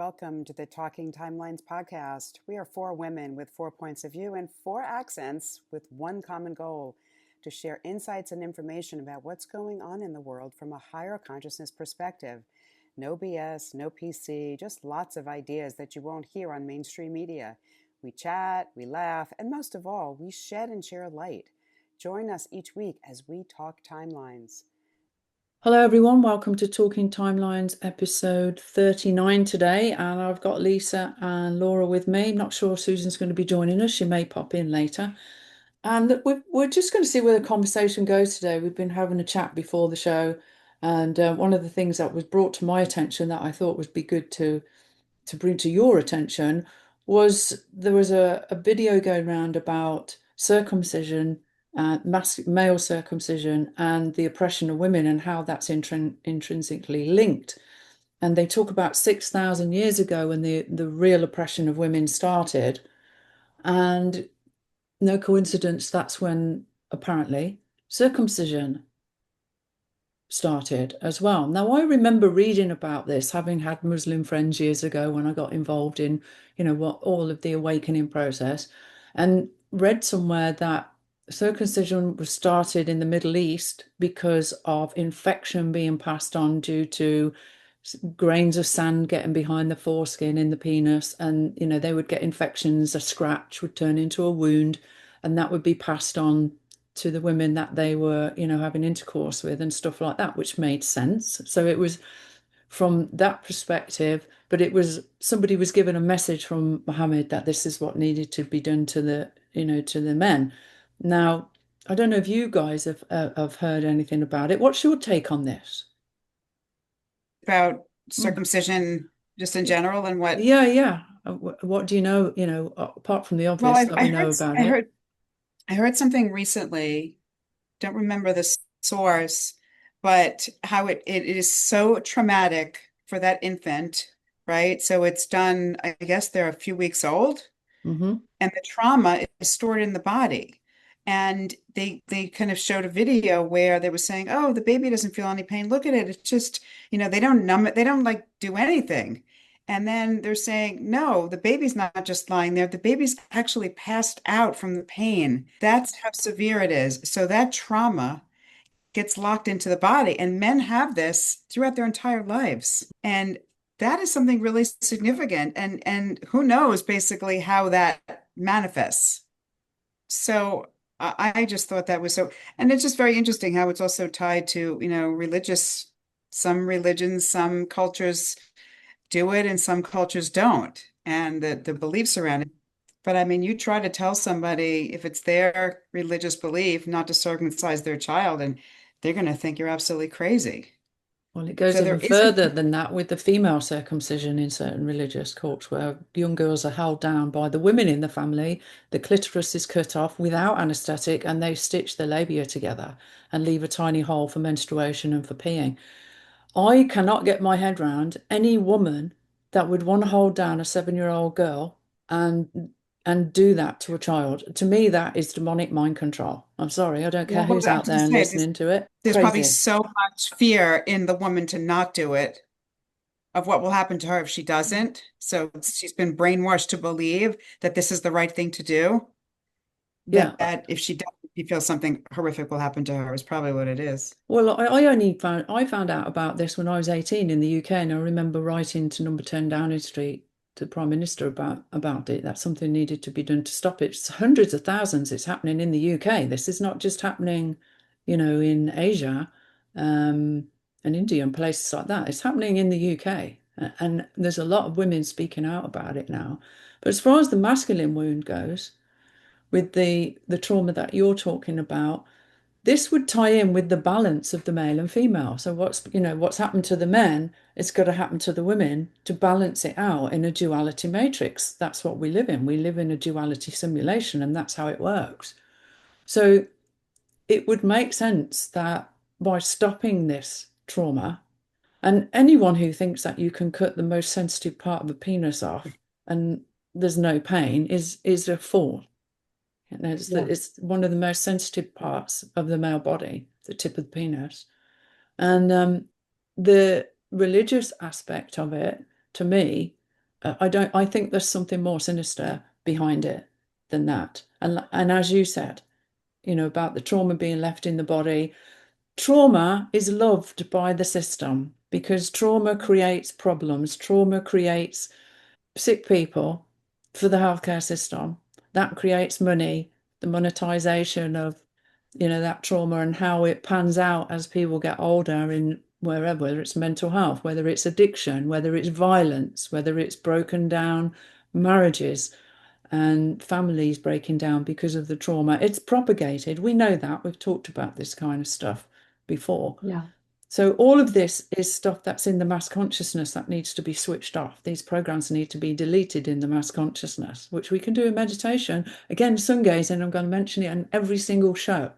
Welcome to the Talking Timelines podcast. We are four women with 4 points of view and 4 accents with one common goal: to share insights and information about what's going on in the world from a higher consciousness perspective. No BS, no PC, just lots of ideas that you won't hear on mainstream media. We chat, we laugh, and most of all, we shed and share light. Join us each week as we talk timelines. Hello everyone, welcome to Talking Timelines episode 39 today, and I've got Lisa and Laura with me. Not sure Susan's going to be joining us, she may pop in later. And we're just going to see where the conversation goes today. We've been having a chat before the show, and one of the things that was brought to my attention that I thought would be good to bring to your attention was there was a video going around about circumcision, male circumcision, and the oppression of women and how that's intrinsically linked. And they talk about 6,000 years ago when the real oppression of women started. And no coincidence, that's when apparently circumcision started as well. Now, I remember reading about this, having had Muslim friends years ago when I got involved in, what all of the awakening process, and read somewhere that circumcision was started in the Middle East because of infection being passed on due to grains of sand getting behind the foreskin in the penis, and they would get infections. A scratch would turn into a wound, and that would be passed on to the women that they were, having intercourse with and stuff like that, which made sense. So it was from that perspective, but it was somebody was given a message from Muhammad that this is what needed to be done to the men. Now, I don't know if you guys have heard anything about it. What's your take on this? About circumcision just in general and what? Yeah. What do you know, apart from the Well, obvious that we know about it? I heard something recently, don't remember the source, but how it is so traumatic for that infant, right? So it's done, I guess they're a few weeks old, Mm-hmm. and the trauma is stored in the body. And they kind of showed a video where they were saying, "Oh, the baby doesn't feel any pain. Look at it. It's just, they don't numb it. They don't like do anything." And then they're saying, "No, the baby's not just lying there. The baby's actually passed out from the pain. That's how severe it is." So that trauma gets locked into the body, and men have this throughout their entire lives. And that is something really significant. And who knows basically how that manifests. So I just thought that was so, and it's just very interesting how it's also tied to, some religions, some cultures do it and some cultures don't, and the beliefs around it. But I mean, you try to tell somebody if it's their religious belief not to circumcise their child, and they're going to think you're absolutely crazy. Well, it goes So there even isn't, further than that with the female circumcision in certain religious cults, where young girls are held down by the women in the family. The clitoris is cut off without anaesthetic, and they stitch the labia together and leave a tiny hole for menstruation and for peeing. I cannot get my head round any woman that would want to hold down a 7-year-old girl and do that to a child. To me, that is demonic mind control. I'm sorry, I don't care well, what who's I was out going to there and say, listening to it. there's probably Crazy. so much fear in the woman to not do it, of what will happen to her if she doesn't. So she's been brainwashed to believe that this is the right thing to do, Yeah. that if she doesn't, she feels something horrific will happen to her, is probably what it is. Well, I found out about this when I was 18 in the UK, and I remember writing to number 10 Downing Street to the Prime Minister about it, that something needed to be done to stop it. It's hundreds of thousands. It's happening in the UK. This is not just happening, in Asia, and India and places like that. It's happening in the UK. And there's a lot of women speaking out about it now. But as far as the masculine wound goes, with the trauma that you're talking about, this would tie in with the balance of the male and female. So what's happened to the men, it's got to happen to the women to balance it out in a duality matrix. That's what we live in. We live in a duality simulation, and that's how it works. So it would make sense that by stopping this trauma, and anyone who thinks that you can cut the most sensitive part of a penis off and there's no pain is a fool. Yeah. It's one of the most sensitive parts of the male body, the tip of the penis. And the religious aspect of it, to me, I think there's something more sinister behind it than that. And as you said, about the trauma being left in the body, trauma is loved by the system because trauma creates problems, trauma creates sick people for the healthcare system. That creates money, the monetization of, that trauma and how it pans out as people get older in wherever, whether it's mental health, whether it's addiction, whether it's violence, whether it's broken down marriages and families breaking down because of the trauma. It's propagated. We know that. We've talked about this kind of stuff before. Yeah. So all of this is stuff that's in the mass consciousness that needs to be switched off. These programs need to be deleted in the mass consciousness, which we can do in meditation. Again, sun gazing, I'm going to mention it in every single show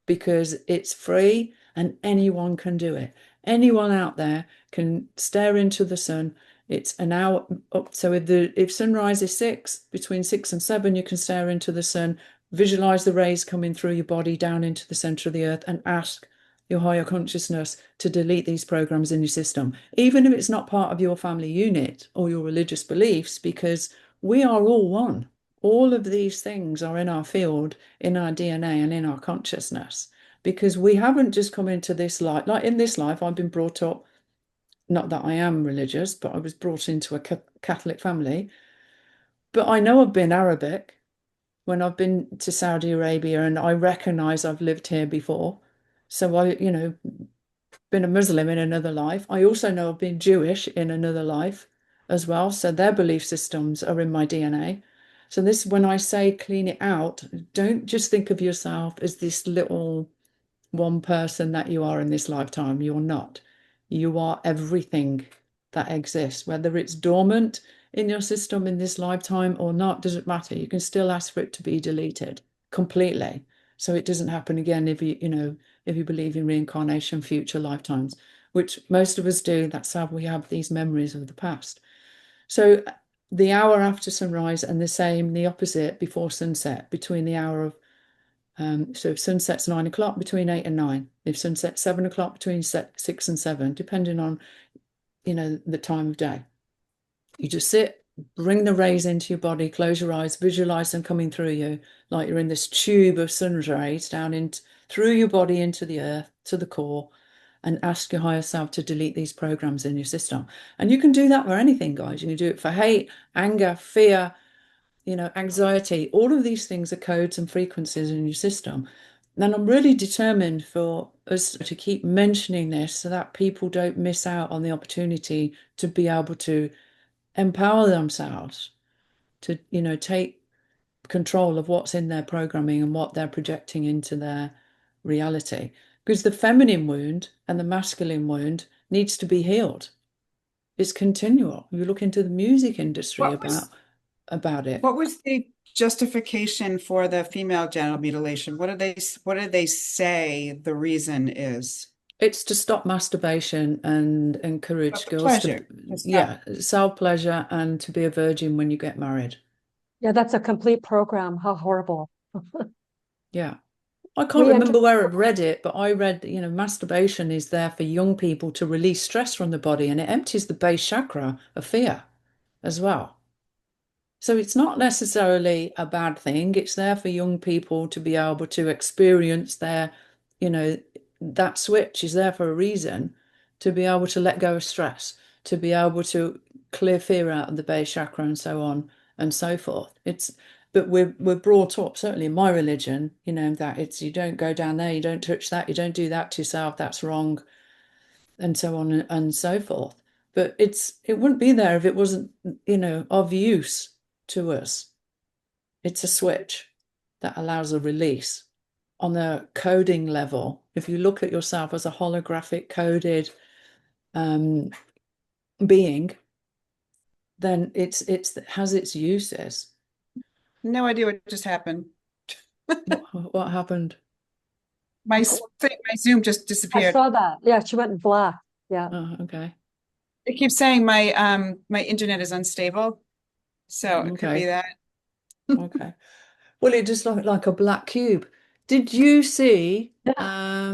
because it's free and anyone can do it. Anyone out there can stare into the sun. It's an hour up. So if sunrise is 6, between 6 and 7, you can stare into the sun, visualize the rays coming through your body down into the center of the earth and ask your higher consciousness to delete these programs in your system, even if it's not part of your family unit or your religious beliefs, because we are all one. All of these things are in our field, in our DNA and in our consciousness, because we haven't just come into this life. Like in this life, I've been brought up, not that I am religious, but I was brought into a Catholic family. But I know I've been Arabic when I've been to Saudi Arabia and I recognize I've lived here before. So been a Muslim in another life. I also know I've been Jewish in another life as well. So their belief systems are in my DNA. So this, when I say clean it out, don't just think of yourself as this little one person that you are in this lifetime. You're not. You are everything that exists, whether it's dormant in your system in this lifetime or not, doesn't matter. You can still ask for it to be deleted completely. So it doesn't happen again if you believe in reincarnation, future lifetimes, which most of us do. That's how we have these memories of the past. So the hour after sunrise and the opposite before sunset, between the hour of so if sunset's 9 o'clock, between 8 and 9. If sunset's 7 o'clock, between 6 and 7, depending on, the time of day. You just sit, bring the rays into your body, close your eyes, visualize them coming through you, like you're in this tube of sun rays through your body into the earth, to the core, and ask your higher self to delete these programs in your system. And you can do that for anything, guys. You can do it for hate, anger, fear, anxiety. All of these things are codes and frequencies in your system. And I'm really determined for us to keep mentioning this so that people don't miss out on the opportunity to be able to empower themselves to, take control of what's in their programming and what they're projecting into their reality. Because the feminine wound and the masculine wound needs to be healed. It's continual. You look into the music industry What was about it. what was the justification for the female genital mutilation? What did they say the reason is? It's to stop masturbation and encourage But the girls pleasure. self-pleasure and to be a virgin when you get married. Yeah, that's a complete program. How horrible. Yeah. I can't We enter remember where I've read it, but I read, masturbation is there for young people to release stress from the body and it empties the base chakra of fear as well. So it's not necessarily a bad thing. It's there for young people to be able to experience you know, that switch is there for a reason, to be able to let go of stress, to be able to clear fear out of the base chakra and so on and so forth. But we're brought up, certainly in my religion, that it's you don't go down there, you don't touch that, you don't do that to yourself, that's wrong, and so on and so forth. But it wouldn't be there if it wasn't, of use to us. It's a switch that allows a release on a coding level. If you look at yourself as a holographic coded being, then it has its uses. No idea what just happened. What happened? My Zoom just I disappeared. saw that. Yeah, she went black. Yeah. Oh, okay. It keeps saying my internet is unstable, so it could be Okay. that. Okay. Well, it just looked like a black cube. Did you see Yeah.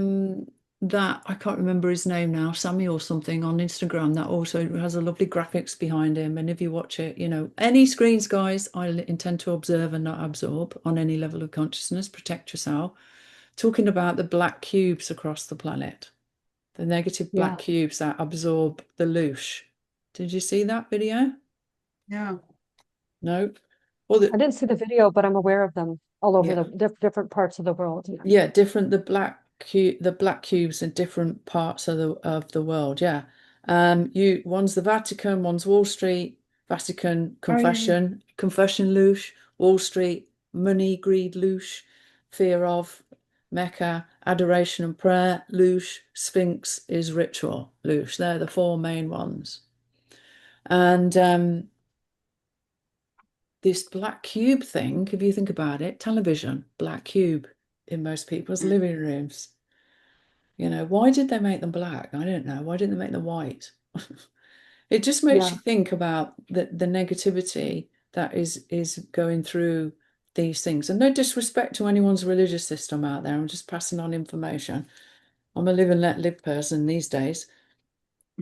that I can't remember his name now, Sammy or something on Instagram, that also has a lovely graphics behind him. And if you watch it, any screens, guys, I intend to observe and not absorb on any level of consciousness. Protect yourself. Talking about the black cubes across the planet, the negative black Yeah. cubes that absorb the loosh. Did you see that video? Yeah. No. Well, I didn't see the video, but I'm aware of them all over yeah. the different parts of the world. Yeah, different. The black cubes in different parts of the world. Yeah. One's the Vatican, one's Wall Street. Vatican, Oh, yeah. confession loosh. Wall Street, money, greed loosh. Fear of Mecca, adoration and prayer loosh. Sphinx is ritual loosh. They're the four main ones. And this black cube thing, if you think about it, television, black cube in most people's Mm. living rooms. Why did they make them black? I don't know. Why didn't they make them white? It just makes Yeah. you think about the negativity that is going through these things. And no disrespect to anyone's religious system out there. I'm just passing on information. I'm a live and let live person these days.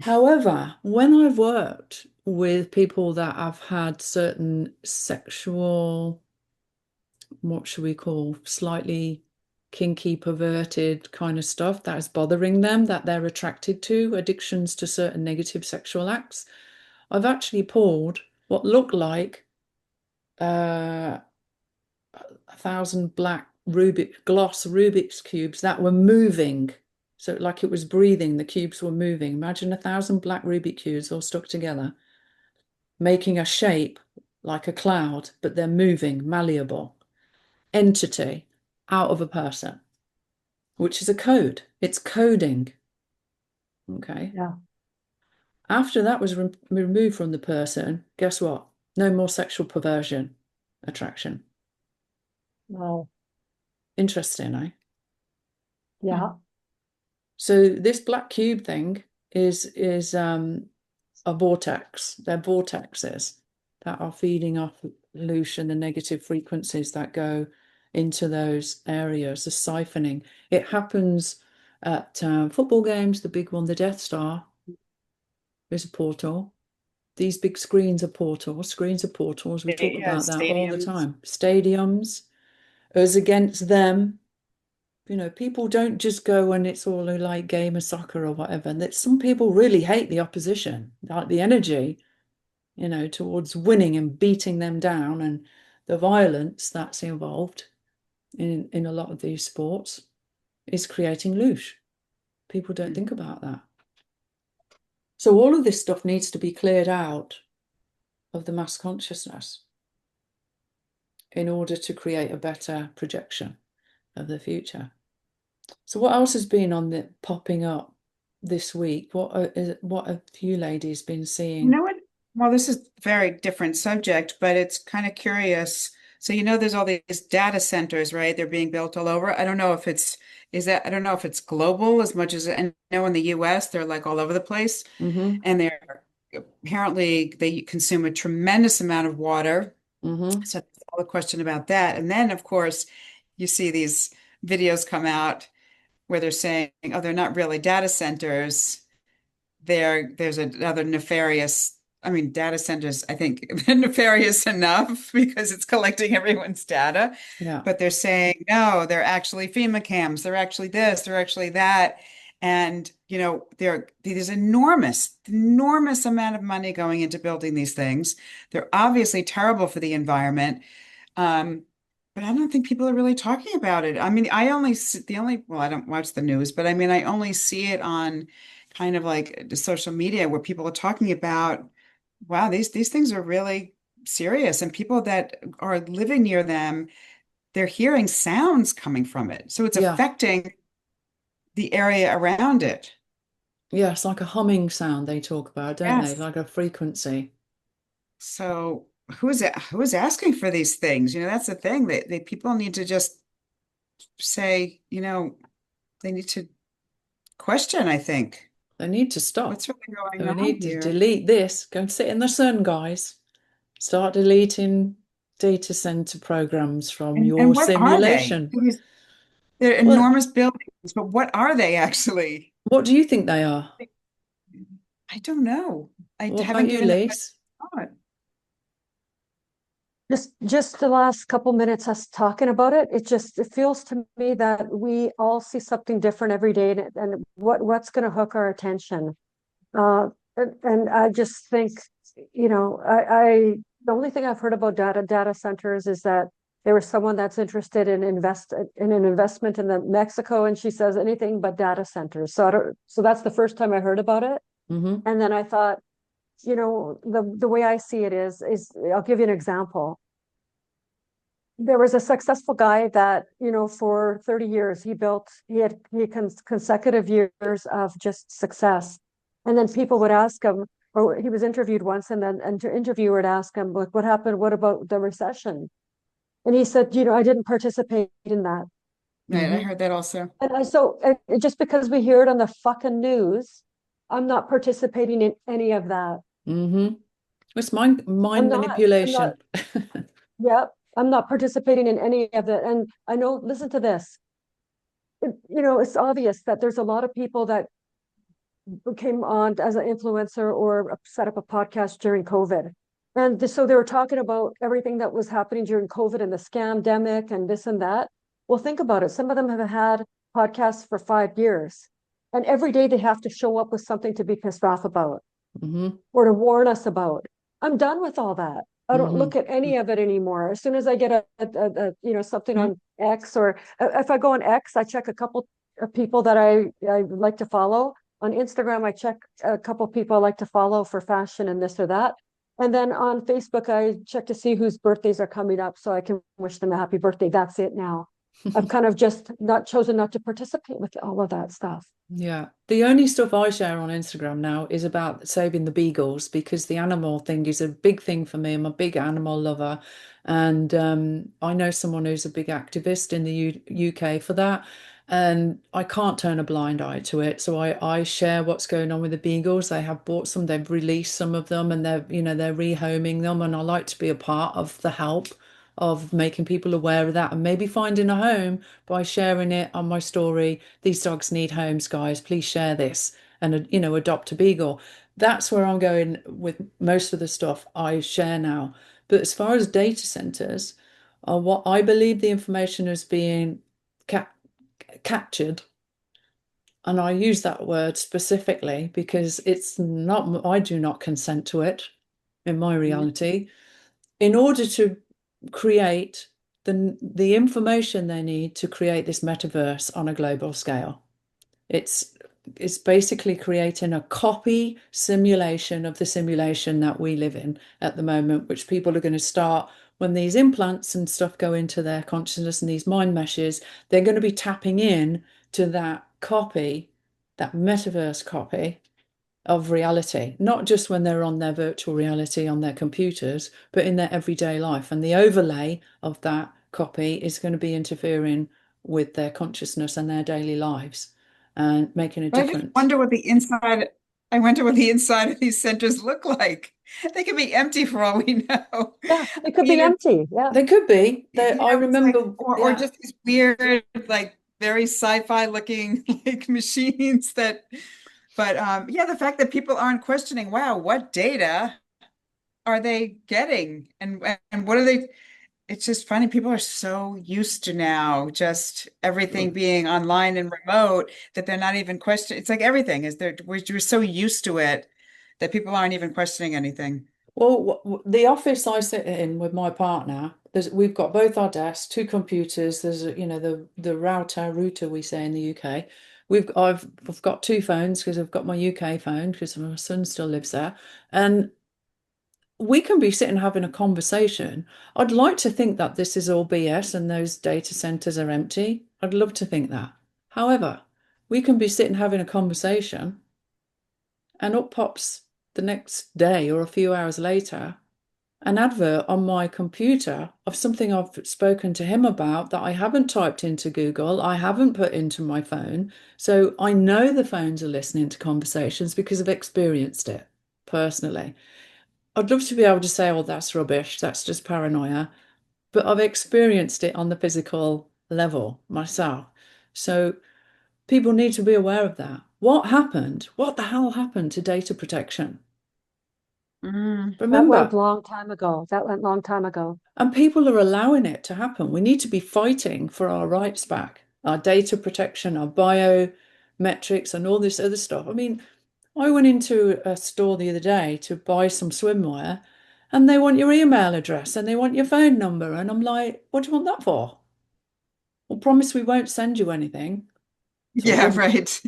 However, when I've worked with people that have had certain sexual, what should we call, slightly kinky, perverted kind of stuff that is bothering them, that they're attracted to, addictions to certain negative sexual acts, I've actually pulled what looked like uh, 1,000 black gloss Rubik's cubes that were moving. So like it was breathing, the cubes were moving. Imagine 1,000 black Rubik cubes all stuck together, making a shape like a cloud, but they're moving, malleable entity out of a person, which is a code. It's coding. Okay. Yeah. After that was removed from the person, guess what? No more sexual perversion, attraction. Wow. Interesting, eh? Yeah. So this black cube thing is a vortex. They're vortexes that are feeding off loosh and the negative frequencies that go into those areas, the siphoning. It happens at football games, the big one, the Death Star, is a portal. These big screens are portals. Screens are portals. We talk Yeah, about that all the stadiums. time. Stadiums, us against them. People don't just go when it's all like game of soccer or whatever. And that some people really hate the opposition, like the energy, towards winning and beating them down, and the violence that's involved in a lot of these sports is creating loosh. People don't think about that. So all of this stuff needs to be cleared out of the mass consciousness in order to create a better projection of the future. So what else has been on the popping up this week? What have you ladies been You seeing? know what? Well, this is a very different subject, but it's kind of curious. So, there's all these data centers, right? They're being built all over. I don't know if I don't know if it's global as much as I know in the US, they're like all over the place. Mm-hmm. And apparently they consume a tremendous amount of water. Mm-hmm. So, all the question about that. And then, of course, you see these videos come out where they're saying, oh, they're not really data centers. There's another nefarious, I mean, data centers, I think they're nefarious enough because it's collecting everyone's data. Yeah. But they're saying, no, they're actually FEMA cams, they're actually this, they're actually that. And, there's enormous amount of money going into building these things. They're obviously terrible for the environment. Um, but I don't think people are really talking about it. I mean, well, I don't watch the news, but I mean, I only see it on kind of like the social media where people are talking about, wow, these things are really serious. And people that are living near them, they're hearing sounds coming from it. So it's Yeah. affecting the area around it. Yeah, it's like a humming sound they talk about, don't they? Yes. Like a frequency. So who is asking for these things? That's the thing that people need to just say, they need to question, I think. They need to stop. What's really going We on need to here? delete this. Go and sit in the sun, guys. Start deleting data center programs from And your what are they? simulation. They're Well, enormous buildings, but what are they actually? what do you think they are? I don't know. I What about haven't you, given it much Lise? thought. Just the last couple minutes us talking about it, it feels to me that we all see something different every day, and what's going to hook our attention. And I just think, I the only thing I've heard about data centers is that there was someone that's interested in an investment in the Mexico, and she says anything but data centers. So I don't, so that's the first time I heard about it. Mm-hmm. And then I thought, the way I see it is I'll give you an example. There was a successful guy that, for 30 years he had consecutive years of just success. And then people would ask him, or he was interviewed once, and then an interviewer would ask him, like, what happened? What about the recession? And he said, I didn't participate in that. Right, I Mm-hmm. heard that also. Just because we hear it on the fucking news, I'm not participating in any of that. Mm-hmm. It's mind I'm mind not, I'm not, manipulation. yeah, I'm not participating in any of it. And I know, listen to this. It's obvious that there's a lot of people that came on as an influencer or set up a podcast during COVID. And so they were talking about everything that was happening during COVID and the scamdemic and this and that. Well, think about it. Some of them have had podcasts for 5 years, and every day they have to show up with something to be pissed off about Mm-hmm. or to warn us about. I'm done with all that. I don't Mm-hmm. look at any of it anymore. As soon as I get something Mhm. on X, or if I go on X, I check a couple of people that I like to follow. On Instagram, I check a couple of people I like to follow for fashion and this or that. And then on Facebook, I check to see whose birthdays are coming up so I can wish them a happy birthday. That's it now. I've kind of just not chosen not to participate with all of that stuff. Yeah. The only stuff I share on Instagram now is about saving the beagles because the animal thing is a big thing for me. I'm a big animal lover. And I know someone who's a big activist in the UK for that. And I can't turn a blind eye to it. So I share what's going on with the beagles. They have bought some, they've released some of them and they're rehoming them. And I like to be a part of the help of making people aware of that and maybe finding a home by sharing it on my story. These dogs need homes, guys. Please share this and, adopt a beagle. That's where I'm going with most of the stuff I share now. But as far as data centers, what I believe the information is being captured. And I use that word specifically because it's not, I do not consent to it in my reality. In order to create the information they need to create this metaverse on a global scale. It's it's basically creating a copy simulation of the simulation that we live in at the moment, which people are going to start when these implants and stuff go into their consciousness and these mind meshes, they're going to be tapping in to that copy, that metaverse copy of reality, not just when they're on their virtual reality on their computers, but in their everyday life. And the overlay of that copy is going to be interfering with their consciousness and their daily lives and making a But I just difference. wonder what the inside, I wonder what the inside of these centers look like. They could be empty for all we know. Yeah, it I could be mean, empty. Yeah. They could be. I it's like, remember, or yeah, just these weird, like very sci-fi looking like machines that, but yeah, the fact that people aren't questioning, wow, what data are they getting? And what are they? It's just funny. People are so used to now just everything being online and remote that they're not even questioning. It's like everything is there. We're so used to it that people aren't even questioning anything. well, the office I sit in with my partner, we've got both our desks, two computers. There's, the router we say in the UK. I've got two phones because I've got my UK phone because my son still lives there, and we can be sitting having a conversation. I'd like to think that this is all BS and those data centers are empty. I'd love to think that. However, we can be sitting having a conversation and up pops the next day or a few hours later an advert on my computer of something I've spoken to him about that I haven't typed into Google, I haven't put into my phone. So I know the phones are listening to conversations because I've experienced it personally. I'd love to be able to say, oh, that's rubbish, that's just paranoia, but I've experienced it on the physical level myself. So people need to be aware of that. What happened? What the hell happened to data protection? Mm. That went Remember, long time ago. That went long time ago. and people are allowing it to happen. We need to be fighting for our rights back, our data protection, our biometrics, and all this other stuff. I mean, I went into a store the other day to buy some swimwear, and they want your email address and they want your phone number. And I'm like, what do you want that for? Well, promise we won't send you anything. So I Yeah, didn't. right.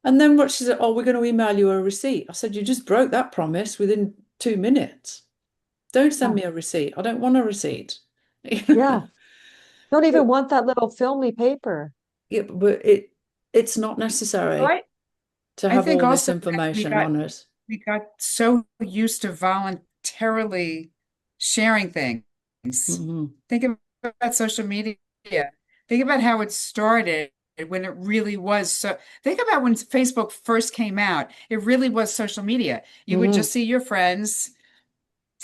And then what she said, oh, we're going to email you a receipt. I said, you just broke that promise within 2 minutes. Don't send Yeah. me a receipt. I don't want a receipt. Yeah. Don't even But want that little filmy paper. yeah, but it's not Well, necessary to I have think all this also that information on us. we got so used to voluntarily sharing things. Hmm. Think about social media. Think about how it started when it really was so. Think about when Facebook first came out. It really was social media. You would Hmm. just see your friends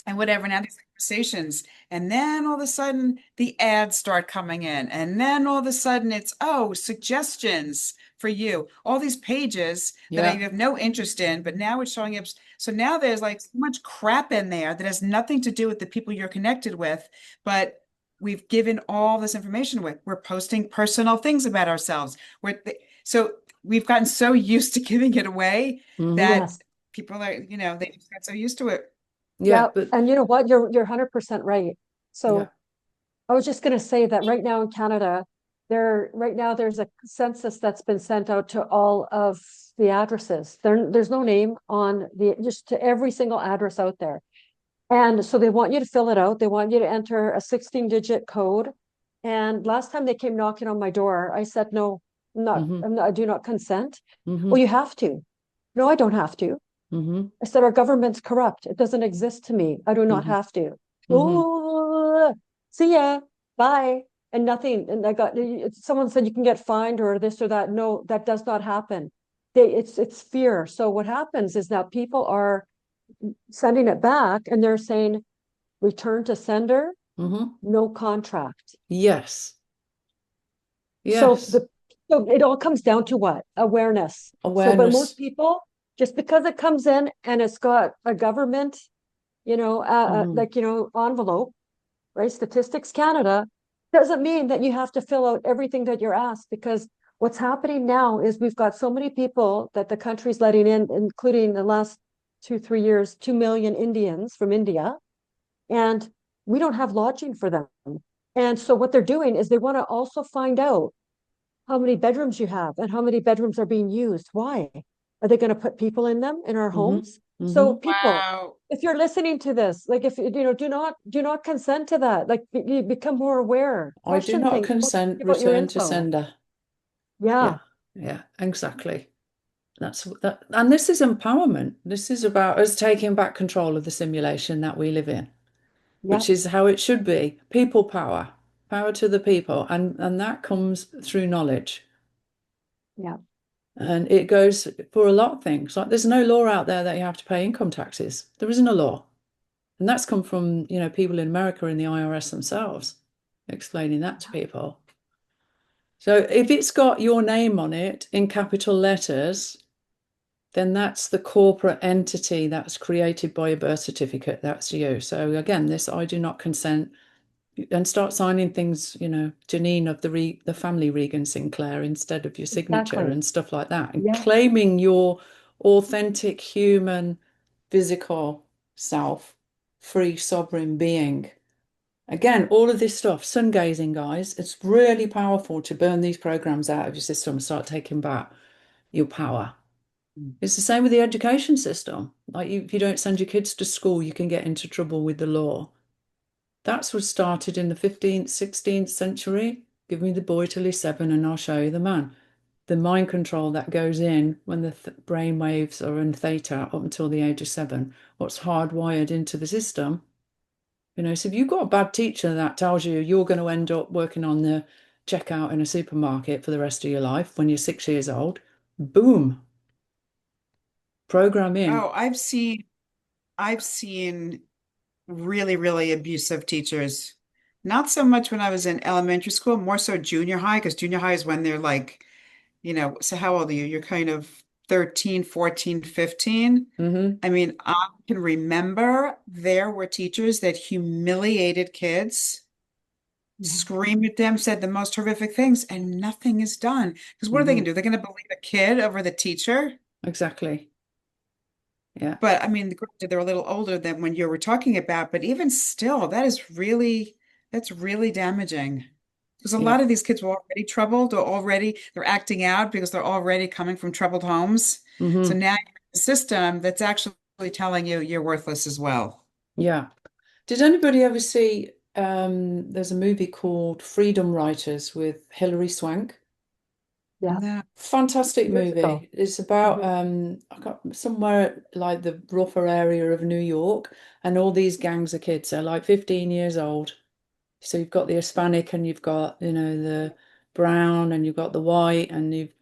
and whatever. Now these conversations, and then all of a sudden the ads start coming in, and then all of a sudden it's suggestions for you. All these pages that I Yeah. have no interest in, but now it's showing up. So now there's like so much crap in there that has nothing to do with the people you're connected with, but we've given all this information away. We're posting personal things about ourselves. So we've gotten so used to giving it away Hmm. that Yes. people are, they just got so used to it. Yeah, Yeah. but And you know what? You're 100% right. yeah. So I was just going to say that right now in Canada, right now there's a census that's been sent out to all of the addresses. There's no name on just to every single address out there. And so they want you to fill it out. They want you to enter a 16-digit code. And last time they came knocking on my door, I said, no, Hmm. I do not consent. Hmm. Well, you have to. No, I don't have to. Hmm. I said, our government's corrupt. It doesn't exist to me. I do not Hmm. have to. Hmm. Oh, see ya. Bye. And nothing. And someone said you can get fined or this or that. No, that does not happen. It's fear. So what happens is that people are sending it back and they're saying, return to sender, Hmm. no contract. Yes. So Yes. the so it all comes down to what? Awareness. So, but most Awareness. people, just because it comes in and it's got a government, Hmm. envelope, right? Statistics Canada doesn't mean that you have to fill out everything that you're asked because what's happening now is we've got so many people that the country's letting in, including the last 2, 3 years, 2 million Indians from India, and we don't have lodging for them. And so what they're doing is they want to also find out how many bedrooms you have and how many bedrooms are being used. Why? Are they going to put people in them in our Hmm. homes? So Hmm. people, Wow. if you're listening to this, like if do not consent to that. Like you become more aware, I do question not things, don't consent, give out your return to info. sender. Yeah. Yeah, Yeah, exactly. That's that. And this is empowerment. This is about us taking back control of the simulation that we live in, yeah, which is how it should be. People power, power to the people. And that comes through knowledge. yeah, And it goes for a lot of things. Like there's no law out there that you have to pay income taxes. There isn't a law. And that's come from, people in America in the IRS themselves explaining that to people. So if it's got your name on it in capital letters, then that's the corporate entity that's created by a birth certificate. That's you. So again, this I do not consent and start signing things, Janine of the family Regan-Sinclair instead of your signature exactly. and stuff like that, and Yeah, claiming your authentic human physical self, free sovereign being. Again, all of this stuff, sun gazing, guys, it's really powerful to burn these programs out of your system and start taking back your power. It's the same with the education system. Like if you don't send your kids to school, you can get into trouble with the law. That's what started in the 15th, 16th century. Give me the boy till he's 7 and I'll show you the man. The mind control that goes in when the brain waves are in theta up until the age of 7, what's hardwired into the system. So if you've got a bad teacher that tells you you're going to end up working on the checkout in a supermarket for the rest of your life when you're 6 years old, boom, program in. Oh, I've seen really, really abusive teachers Not so much when I was in elementary school, more so junior high, because junior high is when they're like, so how old are you? You're kind of 13, 14, 15. Hmm. I mean, I can remember there were teachers that humiliated kids, Yeah. screamed at them, said the most horrific things, and nothing is done. Because what are they Hmm. going to do? They're going to believe a kid over the teacher? Exactly. Yeah. But I mean, granted, they're a little older than when you were talking about, but even still, that's really damaging. Because a Yeah. lot of these kids were already troubled or they're acting out because they're already coming from troubled homes. So Hmm. now you have a system that's actually telling you you're worthless as well. Yeah. Did anybody ever see there's a movie called Freedom Writers with Hilary Swank? Yes. No. Fantastic Years ago. movie. It's about Mhm. I got somewhere like the rougher area of New York, and all these gangs of kids. They're like 15 years old. So you've got the Hispanic, and you've got, the brown, and you've got the white, and you've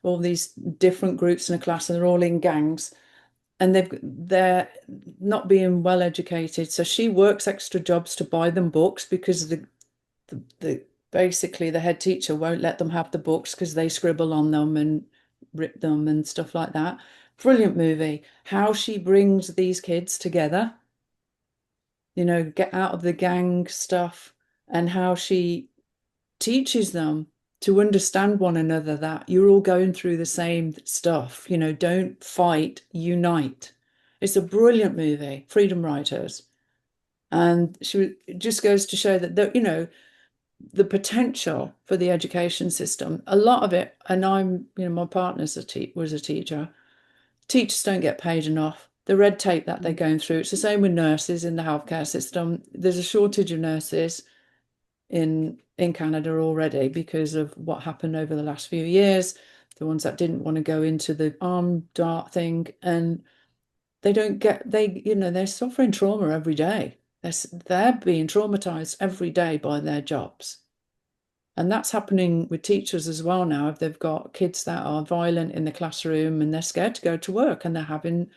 all these different groups in a class, and they're all in gangs, and they're not being well educated. So she works extra jobs to buy them books because the basically the head teacher won't let them have the books because they scribble on them and rip them and stuff like that. Brilliant movie. How she brings these kids together, get out of the gang stuff, and how she teaches them to understand one another, that you're all going through the same stuff. Don't fight, unite. It's a brilliant movie, Freedom Writers. And it just goes to show that the potential for the education system, a lot of it, and my partner's was a teacher. Teachers don't get paid enough. The red tape that they're going through, it's the same with nurses in the healthcare system. There's a shortage of nurses in Canada already because of what happened over the last few years. The ones that didn't want to go into the arm dart thing, and they don't get they're suffering trauma every day. They're being traumatized every day by their jobs. And that's happening with teachers as well now. If they've got kids that are violent in the classroom and they're scared to go to work, and they're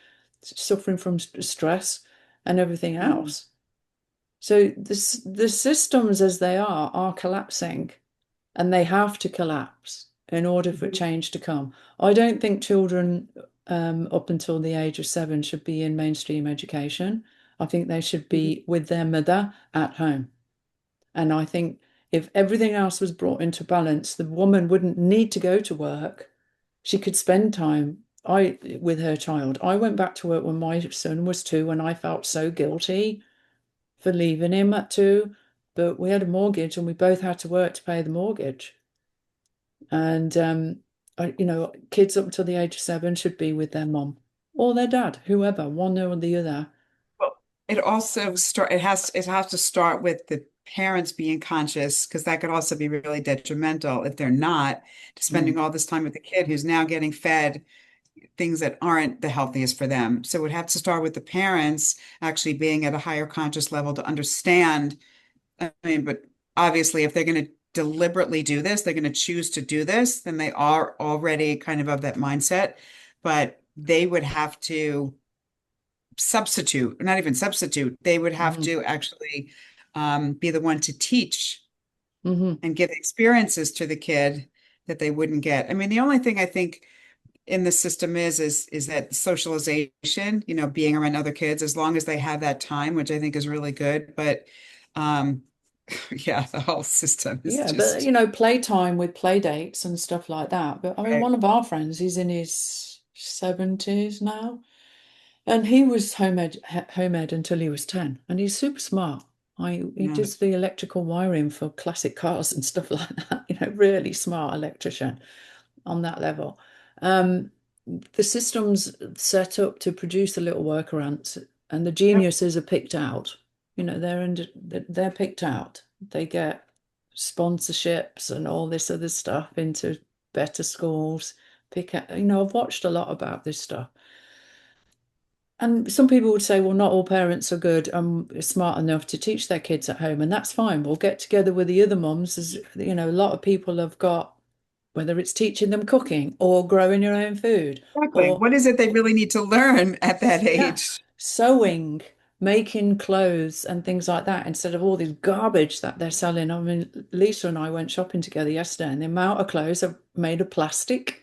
suffering from stress and everything Mm. else. So the systems as they are collapsing, and they have to collapse in order for Mhm. change to come. I don't think children up until the age of 7 should be in mainstream education. I think they should Mhm. be with their mother at home. And I think if everything else was brought into balance, the woman wouldn't need to go to work. She could spend time with her child. I went back to work when my son was 2, and I felt so guilty for leaving him at 2. But we had a mortgage, and we both had to work to pay the mortgage. And kids up until the age of 7 should be with their mom or their dad, whoever, one or the other. Well, it has to start with the parents being conscious, because that could also be really detrimental if they're not, to Mm. spending all this time with the kid who's now getting fed things that aren't the healthiest for them. So it would have to start with the parents actually being at a higher conscious level to understand. I mean, but obviously, if they're going to deliberately do this, they're going to choose to do this, then they are already kind of that mindset. But they would have to substitute, not even substitute, they would have Hmm. to actually be the one to teach Hmm. and give experiences to the kid that they wouldn't get. I mean, the only thing I think in the system is that socialization, being around other kids, as long as they have that time, which I think is really good. But um, yeah, the whole system is Yeah, but just playtime with play dates and stuff like that. But I mean, right. one of our friends, he's in his 70s now, and he was home ed until he was 10, and he's super smart. He Yeah. does the electrical wiring for classic cars and stuff like that. Really smart electrician on that level. Um, the system's set up to produce the little workarounds, and the Yep. geniuses are picked out. They're picked out. They get sponsorships and all this other stuff into better schools. I've watched a lot about this stuff. And some people would say, well, not all parents are good and smart enough to teach their kids at home, and that's fine. We'll get together with the other mums. As a lot of people have got, whether it's teaching them cooking or growing your own food, Exactly. or What is it they really need to learn at that yeah, age? sewing, making clothes and things like that instead of all this garbage that they're selling. I mean, Lisa and I went shopping together yesterday, and the amount of clothes are made of plastic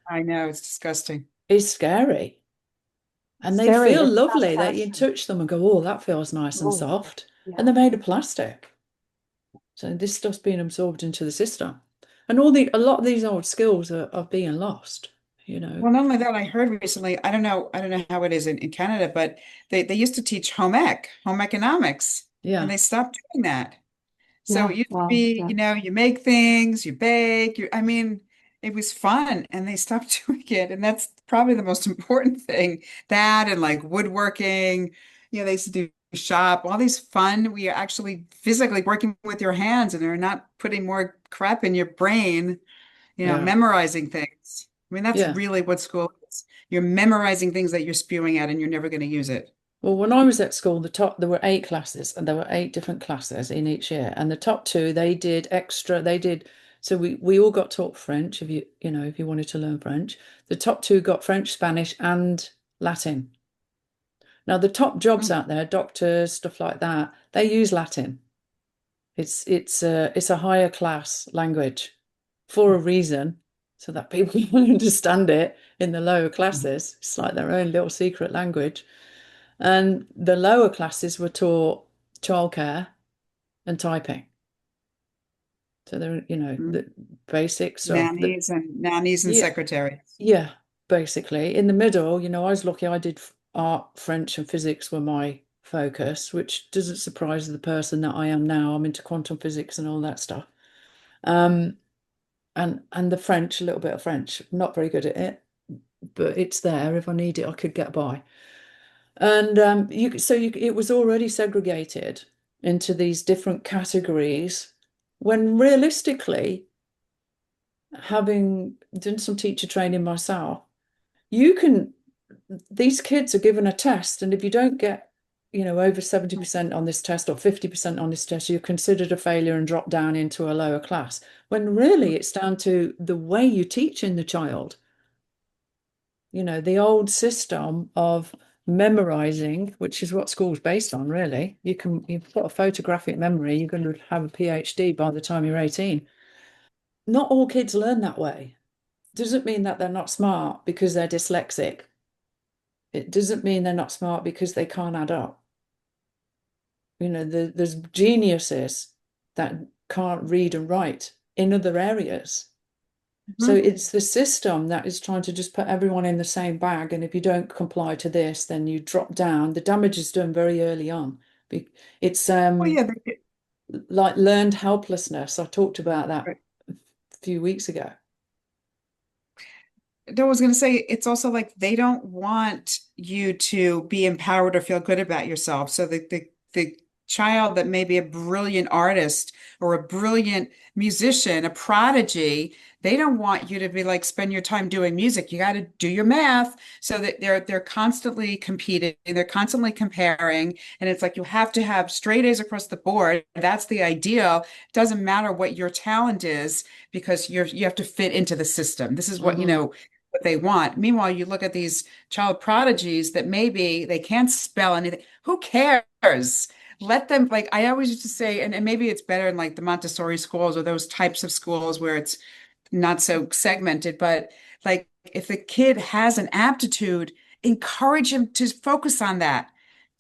I know, it's disgusting. is scary. And they Scary. feel It's fast lovely that you fashion. touch them and go, oh, that feels nice and Oh, soft. yeah. And they're made of plastic. So this stuff's being absorbed into the system. And a lot of these old skills are being lost, you know. Well, not only that, I heard recently, I don't know how it is in Canada, but they used to teach home economics, and Yeah, they stopped doing that. So Yeah. it used to Wow. be, Yeah. you make things, you bake, I mean, it was fun and they stopped doing it. And that's probably the most important thing. That and like woodworking, they used to do shop, all these fun. We are actually physically working with your hands and they're not putting more crap in your brain, yeah, memorizing things. I mean, that's yeah. really what school is. You're memorizing things that you're spewing out and you're never going to use it. Well, when I was at school, there were 8 classes, and there were 8 different classes in each year. And the top two, they did extra. So we all got taught French. If you wanted to learn French, the top two got French, Spanish, and Latin. Now, the top jobs Mm. out there, doctors, stuff like that, they use Latin. It's a higher class language for a reason, so that people understand it in the lower classes. It's like their own little secret language. And the lower classes were taught childcare and typing. So they're, Mm. the basic stuff that, Nannies and yeah, secretaries. yeah, basically. In the middle, I was lucky I did art, French, and physics were my focus, which doesn't surprise the person that I am now. I'm into quantum physics and all that stuff. Um, and the French, a little bit of French. Not very good at it, but it's there. If I need it, I could get by. And it was already segregated into these different categories when realistically, having done some teacher training myself, you can, these kids are given a test, and if you don't get, over 70% on this test or 50% on this test, you're considered a failure and drop down into a lower class. When really it's down to the way you teach in the child. The old system of memorizing, which is what school's based on, really. You've got a photographic memory, you're going to have a PhD by the time you're 18. Not all kids learn that way. Doesn't mean that they're not smart because they're dyslexic. It doesn't mean they're not smart because they can't add up. There's geniuses that can't read and write in other areas. So Mhm. it's the system that is trying to just put everyone in the same bag. And if you don't comply to this, then you drop down. The damage is done very early on. It's Well, yeah, like learned helplessness. I talked about that a few weeks ago. I was going to say it's also like they don't want you to be empowered or feel good about yourself. So the child that may be a brilliant artist or a brilliant musician, a prodigy, they don't want you to be like spend your time doing music. You got to do your math. So that they're constantly competing, they're constantly comparing, and it's like you have to have straight A's across the board. That's the ideal. It doesn't matter what your talent is because you have to fit into the system. This is Hmm. what they want. Meanwhile, you look at these child prodigies that maybe they can't spell anything. Who cares? Let them, like I always used to say, and maybe it's better in like the Montessori schools or those types of schools where it's not so segmented, but like if the kid has an aptitude, encourage him to focus on that.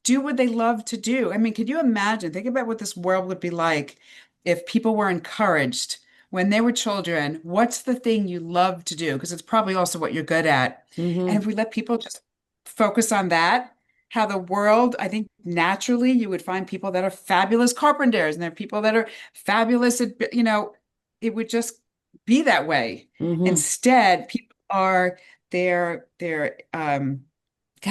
Do what they love to do. I mean, can you imagine? Think about what this world would be like if people were encouraged when they were children. What's the thing you love to do? Because it's probably also what you're good at. And if Hmm. we let people just focus on that, how the world, I think naturally you would find people that are fabulous carpenters and there are people that are fabulous at, it would just be that way. Hmm. Instead, people are they're kind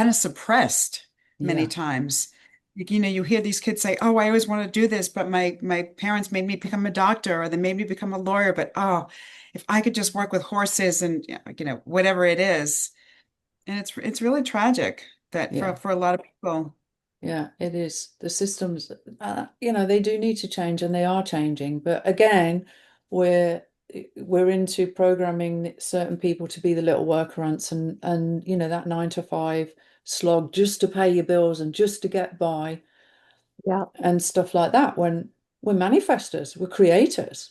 of suppressed many Yeah. times. You hear these kids say, "Oh, I always want to do this, but my parents made me become a doctor, or they made me become a lawyer. But oh, if I could just work with horses and whatever it is." And it's really tragic that Yeah. for a lot of people. Yeah, it is. The systems, they do need to change and they are changing. But again, we're we're into programming certain people to be the little worker ants and that 9 to 5 slog just to pay your bills and just to get by Yeah, and stuff like that, when we're manifestors, we're creators.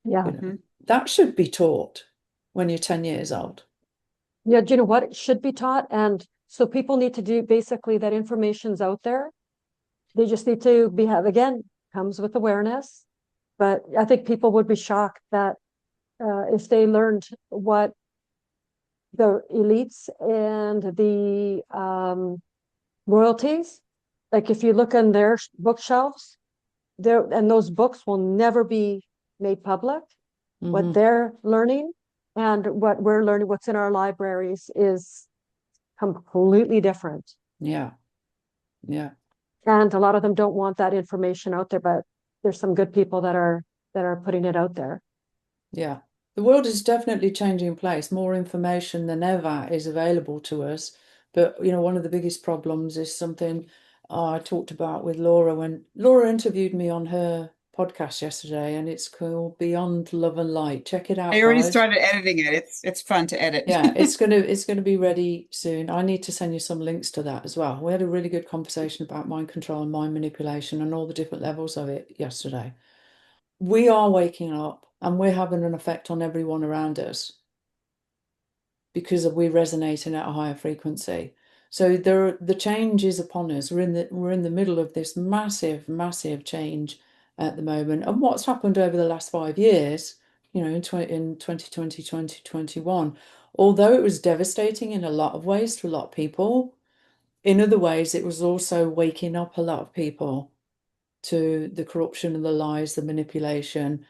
yeah. You know, that should be taught when you're 10 years old. Yeah, do you know what? It should be taught. And so people need to do basically that information's out there. They just need to be have again, comes with awareness. But I think people would be shocked that if they learned what the elites and the royalties, like if you look on their bookshelves, there and those books will never be made public. What they're learning and what we're learning, what's in our libraries is completely different. Yeah. Yeah. And a lot of them don't want that information out there, but there's some good people that are putting it out there. Yeah. The world is definitely changing place. More information than ever is available to us. But, you know, one of the biggest problems is something I talked about with Laura when Laura interviewed me on her podcast yesterday, and it's called Beyond Love and Light. Check it I out, already guys. started editing it. It's fun to edit. Yeah, it's gonna be ready soon. I need to send you some links to that as well. We had a really good conversation about mind control and mind manipulation and all the different levels of it yesterday. We are waking up and we're having an effect on everyone around us because we're resonating at a higher frequency. So the change is upon us. We're in the middle of this massive, massive change at the moment. And what's happened over the last 5 years, you know, in 2020, 2021, although it was devastating in a lot of ways to a lot of people, in other ways it was also waking up a lot of people to the corruption and the lies, the manipulation,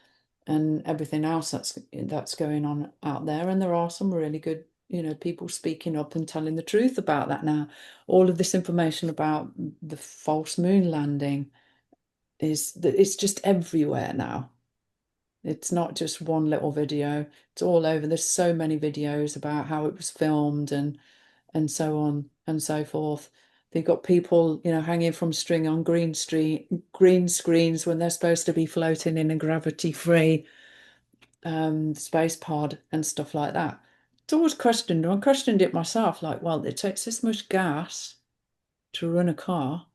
and everything else that's going on out there. And there are some really good, you know, people speaking up and telling the truth about that now. All of this information about the false moon landing it's just everywhere now. It's not just one little video. It's all over. There's so many videos about how it was filmed and so on and so forth. They've got people, you know, hanging from string on green screens when they're supposed to be floating in a gravity-free space pod and stuff like that. It's always questioned. I questioned it myself, like, well, it takes this much gas to run a car.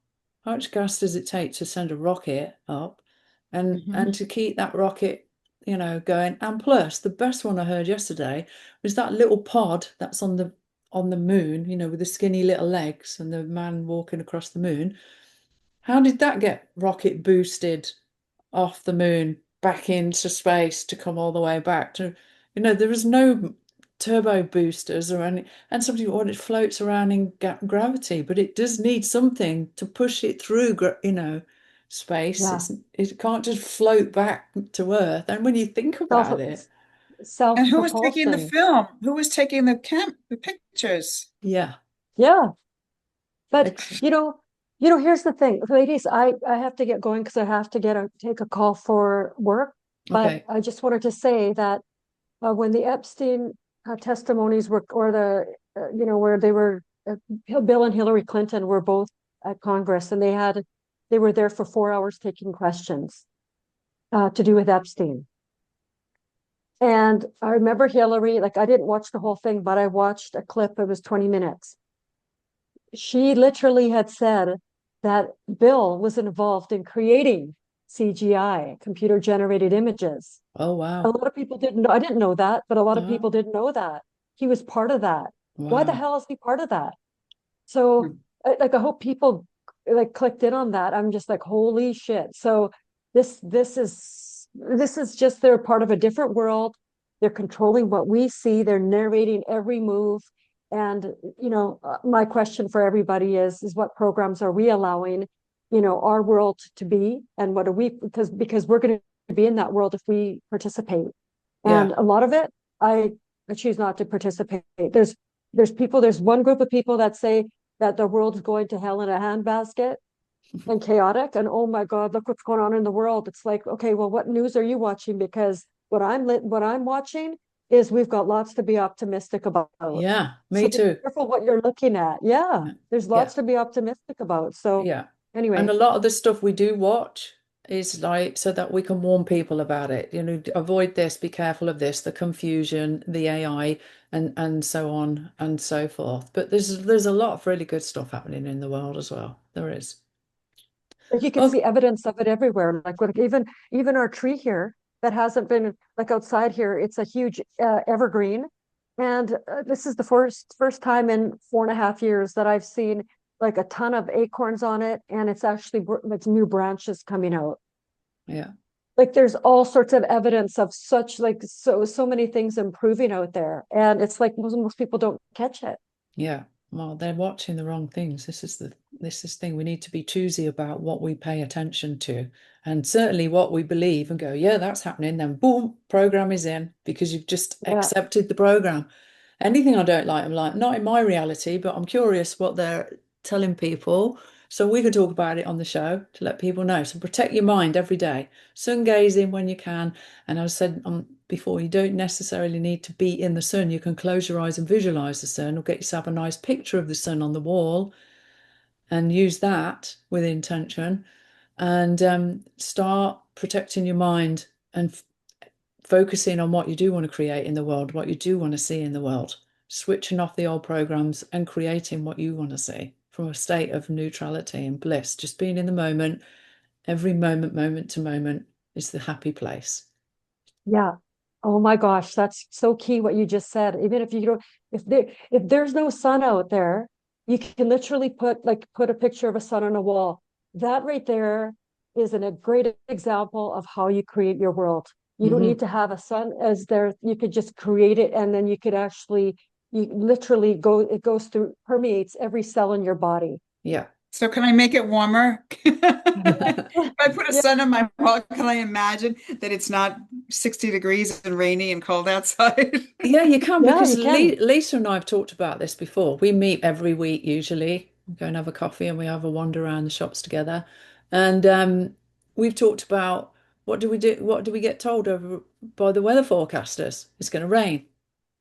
How much gas does it take to send a rocket up and to keep that rocket, you know, going? And plus, the best one I heard yesterday was that little pod that's on the moon, you know, with the skinny little legs and the man walking across the moon. How did that get rocket boosted off the moon back into space to come all the way back to, you know, there was no turbo boosters or any, and something when it floats around in gravity, but it does need something to push it through, you know, space. Yeah. It can't just float back to Earth. And when you think about it, And who was taking the Self-propulsion. film? Who was taking the pictures? yeah, Yeah. But excellent. here's the thing, ladies, I have to get going because I have to take a call for work. But Okay. I just wanted to say that when the Epstein testimonies were, or where they were, Bill and Hillary Clinton were both at Congress, and they were there for 4 hours taking questions to do with Epstein. And I remember Hillary, like I didn't watch the whole thing, but I watched a clip. It was 20 minutes. She literally had said that Bill was involved in creating CGI, computer generated images. Oh, A wow. lot of people didn't know. I didn't know that, but a lot of Oh, people didn't know that. He was part of that. Why the wow. hell is he part of that? So, I hope people like clicked in on that. I'm just like, holy shit. So this is just they're part of a different world. They're controlling what we see. They're narrating every move. And my question for everybody is what programs are we allowing, our world to be, and what are we, because we're going to be in that world if we participate. And Yeah. a lot of it, I choose not to participate. There's one group of people that say that the world's going to hell in a handbasket and chaotic, and oh my God, look what's going on in the world. It's like, okay, well, what news are you watching? Because what I'm watching is we've got lots to be optimistic about. Yeah. So Me be too. careful what you're looking at. Yeah, there's Yeah. lots to be optimistic about. So Yeah. And anyway, a lot of the stuff we do watch is like so that we can warn people about it. You know, avoid this, be careful of this, the confusion, the AI, and so on and so forth. But there's a lot of really good stuff happening in the world as well. There is. Like you could Oh, see evidence of it everywhere. Like what, even our tree here that hasn't been like outside here, it's a huge evergreen. And this is the first time in 4.5 years that I've seen like a ton of acorns on it, and it's actually like new branches coming out. yeah. Like there's all sorts of evidence of such like so many things improving out there, and it's like most people don't catch it. Yeah. Well, they're watching the wrong things. This is the thing. We need to be choosy about what we pay attention to. And certainly what we believe and go, yeah, that's happening. Then boom, program is in because you've just Yeah, accepted the program. Anything I don't like, I'm like, not in my reality, but I'm curious what they're telling people. So we could talk about it on the show to let people know. So protect your mind every day. Sun gazing when you can. And I said before, you don't necessarily need to be in the sun. You can close your eyes and visualize the sun or get yourself a nice picture of the sun on the wall and use that with intention and start protecting your mind and focusing on what you do want to create in the world, what you do want to see in the world, switching off the old programs and creating what you want to see from a state of neutrality and bliss, just being in the moment. Every moment, moment to moment is the happy place. yeah. Oh my gosh, that's so key what you just said. Even if you don't, if there's no sun out there, you can literally put a picture of a sun on a wall. That right there is a great example of how you create your world. You don't Hmm. need to have a sun as there. You could just create it, and then you could actually, you literally it goes through, permeates every cell in your body. Yeah. So can I make it warmer? If I put a Yeah, sun on my wall, can I imagine that it's not 60 degrees and rainy and cold outside? Yeah, you can yeah, because you can. Lisa and I have talked about this before. We meet every week usually, we go and have a coffee and we have a wander around the shops together. And we've talked about what do we do? What do we get told over by the weather forecasters? It's going to rain.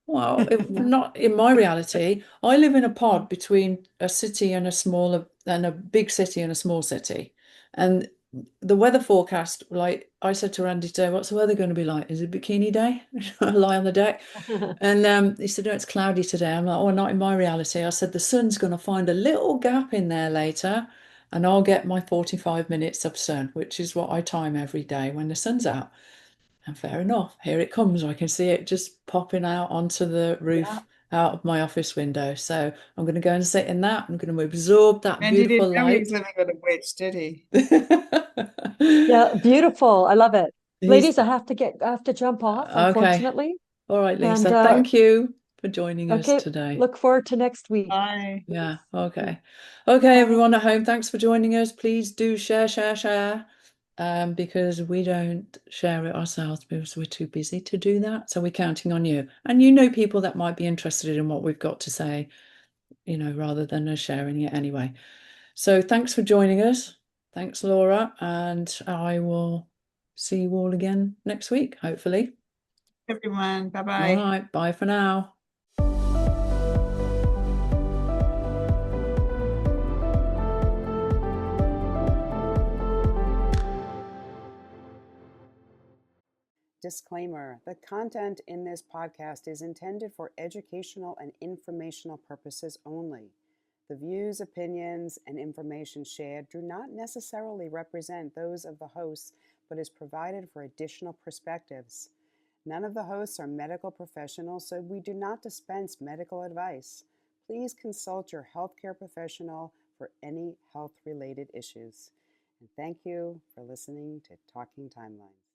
Well, if Yeah. not in my reality, I live in a pod between a city and a big city and a small city. And the weather forecast, like I said to Randy today, what's the weather going to be like? Is it bikini day? I lie on the deck. And he said, no, it's cloudy today. I'm like, oh, not in my reality. I said, the sun's going to find a little gap in there later, and I'll get my 45 minutes of sun, which is what I time every day when the sun's out. And fair enough, here it comes. I can see it just popping out onto the Yeah. roof out of my office window. So I'm going to go and sit in that. I'm going to absorb that Randy beautiful didn't know he was light. living with a witch, did he? Yeah, beautiful. I love it. He's Ladies, I have to jump off, okay. unfortunately. All right, And Lisa. Thank you for joining us okay, today. look forward to next week. Bye. Yeah, okay. Okay, Bye. everyone at home, thanks for joining us. Please do share, share, share. Because we don't share it ourselves because we're too busy to do that. So we're counting on you. And you know people that might be interested in what we've got to say, rather than us sharing it anyway. So thanks for joining us. Thanks, Laura. And I will see you all again next week, hopefully. Everyone. All Bye-bye. right, bye for now. Disclaimer: the content in this podcast is intended for educational and informational purposes only. The views, opinions, and information shared do not necessarily represent those of the hosts, but is provided for additional perspectives. None of the hosts are medical professionals, so we do not dispense medical advice. Please consult your healthcare professional for any health-related issues. And thank you for listening to Talking Timelines.